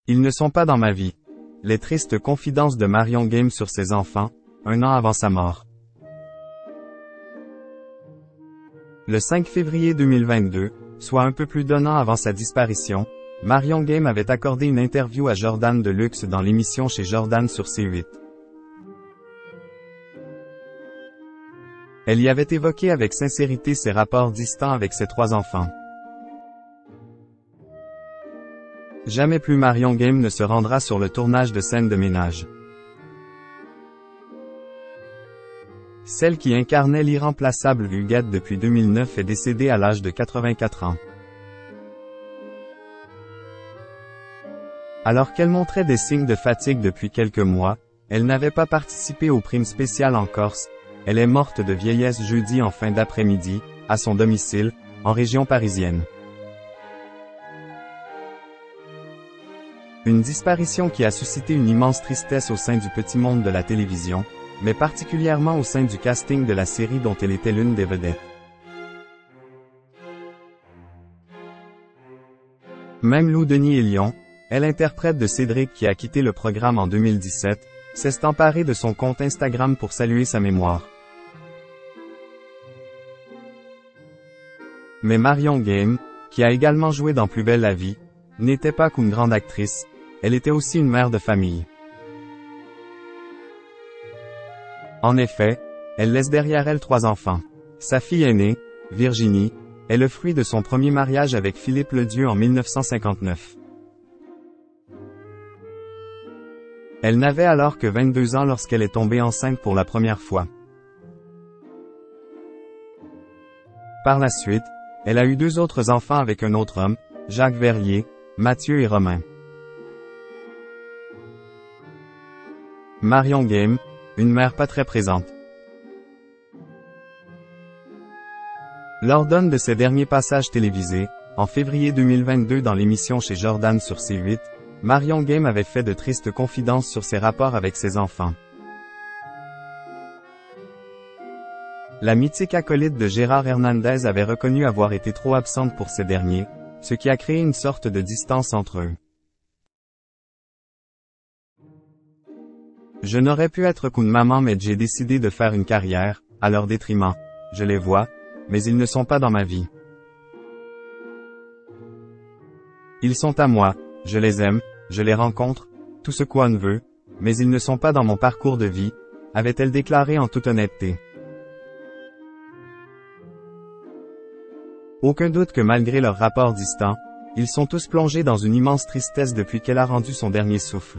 Ils ne sont pas dans ma vie. Les tristes confidences de Marion Game sur ses enfants, un an avant sa mort. Le 5 février 2022, soit un peu plus d'un an avant sa disparition, Marion Game avait accordé une interview à Jordan Deluxe dans l'émission Chez Jordan sur C8. Elle y avait évoqué avec sincérité ses rapports distants avec ses 3 enfants. Jamais plus Marion Game ne se rendra sur le tournage de scènes de ménage. Celle qui incarnait l'irremplaçable Huguette depuis 2009 est décédée à l'âge de 84 ans. Alors qu'elle montrait des signes de fatigue depuis quelques mois, elle n'avait pas participé aux primes spéciales en Corse. Elle est morte de vieillesse jeudi en fin d'après-midi, à son domicile, en région parisienne. Une disparition qui a suscité une immense tristesse au sein du petit monde de la télévision, mais particulièrement au sein du casting de la série dont elle était l'une des vedettes. Même Lou Denis-Elion, elle interprète de Cédric qui a quitté le programme en 2017, s'est emparée de son compte Instagram pour saluer sa mémoire. Mais Marion Game, qui a également joué dans Plus belle la vie, n'était pas qu'une grande actrice, elle était aussi une mère de famille. En effet, elle laisse derrière elle 3 enfants. Sa fille aînée, Virginie, est le fruit de son premier mariage avec Philippe Ledieu en 1959. Elle n'avait alors que 22 ans lorsqu'elle est tombée enceinte pour la première fois. Par la suite, elle a eu 2 autres enfants avec un autre homme, Jacques Verrier, Mathieu et Romain. Marion Game, une mère pas très présente. Lors d'un de ses derniers passages télévisés, en février 2022 dans l'émission Chez Jordan sur C8, Marion Game avait fait de tristes confidences sur ses rapports avec ses enfants. La mythique acolyte de Gérard Hernandez avait reconnu avoir été trop absente pour ces derniers, ce qui a créé une sorte de distance entre eux. Je n'aurais pu être qu'une maman mais j'ai décidé de faire une carrière, à leur détriment. Je les vois, mais ils ne sont pas dans ma vie. Ils sont à moi, je les aime, je les rencontre, tout ce qu'on veut, mais ils ne sont pas dans mon parcours de vie, avait-elle déclaré en toute honnêteté. Aucun doute que malgré leurs rapports distants, ils sont tous plongés dans une immense tristesse depuis qu'elle a rendu son dernier souffle.